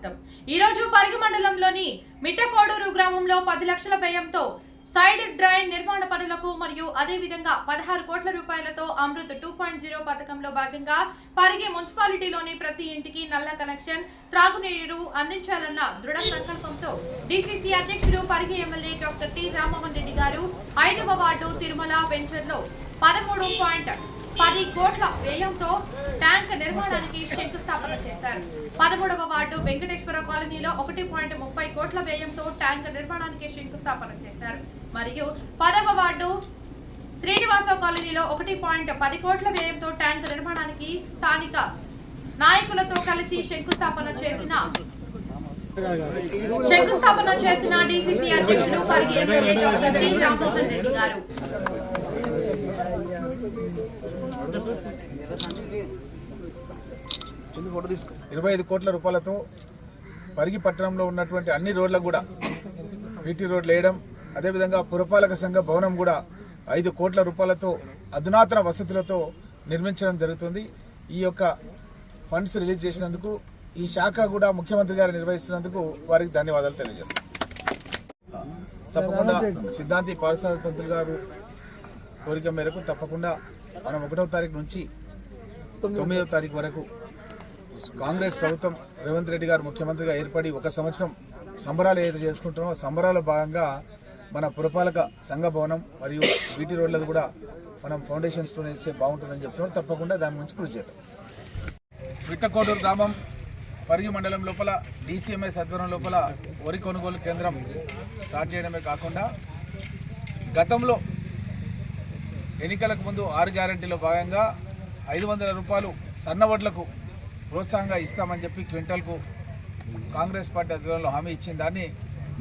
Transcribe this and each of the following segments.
స్వాగతం। ఈ రోజు పరిగి మండలంలోని మిట్టకోడూరు గ్రామంలో 10 లక్షల వ్యయంతో సైడ్ డ్రైన్ నిర్మాణ పనులకు మరియు అదే విధంగా 16 కోట్ల రూపాయలతో అమృత్ 2.0 పథకంలో భాగంగా పరిగి మున్సిపాలిటీలోని ప్రతి ఇంటికి నల్ల కనెక్షన్, త్రాగునీరు అందించాలన్న దృఢ సంకల్పంతో డీసీసీ అధ్యక్షుడు Parigi MLA doctor T Rammohan Reddy గారు 5వ వార్డు తిరుమల వెంచర్లో 13.10 కోట్ల వ్యయంతో ట్యాంక్ నిర్మాణానికి శంకుస్థాపన చేశారు। 13వ వార్డు వెంకటేశ్వర కాలనీలో 1.30 కోట్ల వ్యయంతో ట్యాంక్ నిర్మాణానికి శంకుస్థాపన చేశారు మరియు 10వ వార్డు శ్రీనివాస కాలనీలో 1.10 కోట్ల వ్యయంతో ట్యాంక్ నిర్మాణానికి స్థానిక నాయకులతో కలిసి శంకుస్థాపన చేసిన డీసీసీ అధ్యక్షుడు Parigi MLA doctor T Rammohan Reddy గారు 25 కోట్ల రూపాయలతో పరిగి పట్టణంలో ఉన్నటువంటి అన్ని రోడ్లకు కూడా బీటీ రోడ్లు వేయడం, అదేవిధంగా పురపాలక సంఘ భవనం కూడా 5 కోట్ల రూపాయలతో అధునాతన వసతులతో నిర్మించడం జరుగుతుంది। ఈ యొక్క ఫండ్స్ రిలీజ్ చేసినందుకు ఈ శాఖ కూడా ముఖ్యమంత్రి గారు నిర్వహిస్తున్నందుకు వారికి ధన్యవాదాలు తెలియజేస్తాం। తప్పకుండా సిద్ధాంతి పార్సాల పంతులు గారు కోరిక మేరకు తప్పకుండా మనం 1వ తారీఖు నుంచి 9వ తారీఖు వరకు కాంగ్రెస్ ప్రభుత్వం రేవంత్ రెడ్డి గారు ముఖ్యమంత్రిగా ఏర్పడి 1 సంవత్సరం సంబరాలు ఏదైతే చేసుకుంటున్నామో సంబరాల భాగంగా మన పురపాలక సంఘ భవనం మరియు బీటీ రోడ్లకు కూడా మనం ఫౌండేషన్ స్టోన్ వేస్తే బాగుంటుందని చెప్తున్నాం। తప్పకుండా దాని గురించి కృషి చేద్దాం। మిట్టకోడూరు గ్రామం పరిగి మండలం లోపల డీసీఎంఎస్ ఆధ్వర్యం లోపల వరి కొనుగోలు కేంద్రం స్టార్ట్ చేయడమే కాకుండా గతంలో ఎన్నికలకు ముందు 6 గ్యారెంటీలో భాగంగా 500 రూపాయలు సన్నవడ్లకు ప్రోత్సాహంగా ఇస్తామని చెప్పి క్వింటల్కు కాంగ్రెస్ పార్టీ ఆధ్వర్యంలో హామీ ఇచ్చిన దాన్ని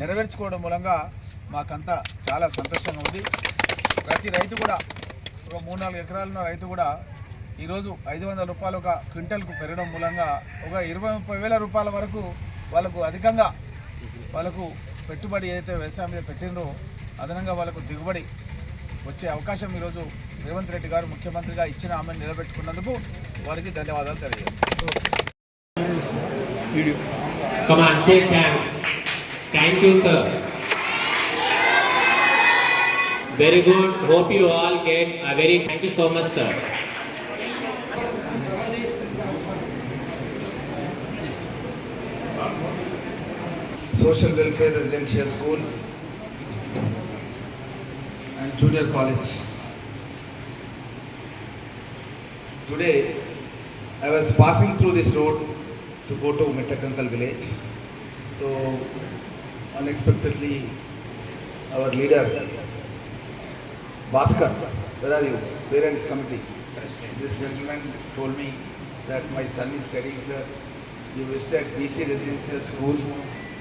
నెరవేర్చుకోవడం మూలంగా మాకంతా చాలా సంతోషంగా ఉంది। ప్రతి రైతు కూడా ఒక 3-4 ఎకరాల ఉన్న రైతు కూడా ఈరోజు 500 రూపాయలు ఒక క్వింటల్కు పెరగడం మూలంగా ఒక 20-30 వేల రూపాయల వరకు వాళ్ళకు అధికంగా వాళ్ళకు పెట్టుబడి ఏదైతే వ్యవసాయం మీద పెట్టినో అదనంగా వాళ్ళకు దిగుబడి వచ్చే అవకాశం ఈరోజు రేవంత్ రెడ్డి గారు ముఖ్యమంత్రిగా ఇచ్చిన హామీని నిలబెట్టుకున్నందుకు వారికి ధన్యవాదాలు తెలియజేస్తాను। Come on, say thanks. Thank you, sir. Very good. Hope you all get a very thank you so much, sir. Social Welfare Residential School and Junior College. Today, I was passing through this road to go to Mittakankal village. So, unexpectedly, our leader, Bhaskar, where are you? Parents Committee. This gentleman told me that my son is studying, sir. You visited BC Residential School.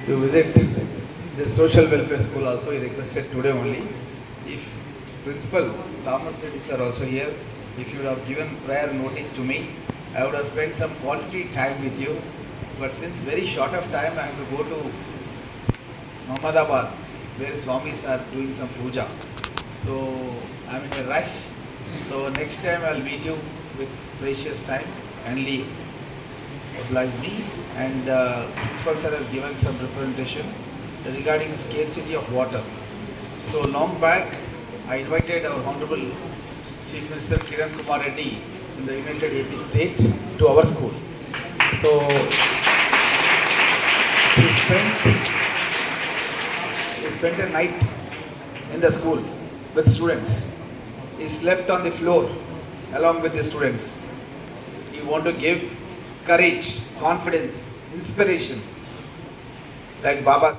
You visit the Social Welfare School also. He requested today only. If Principal Thomas Reddy sir also here, if you would have given prior notice to me, I would have spent some quality time with you. But since very short of time, I have to go to Ahmedabad, where Swamis are doing some puja. So I am in a rush. So next time I will meet you with precious time. Kindly oblige me. And Principal sir has given some representation regarding scarcity of water. So long back, I invited our Honorable Chief Minister Kiran Kumar Reddy in the United AP State to our school. So he spent a night in the school with students. He slept on the floor along with the students. He want to give courage, confidence, inspiration like Baba.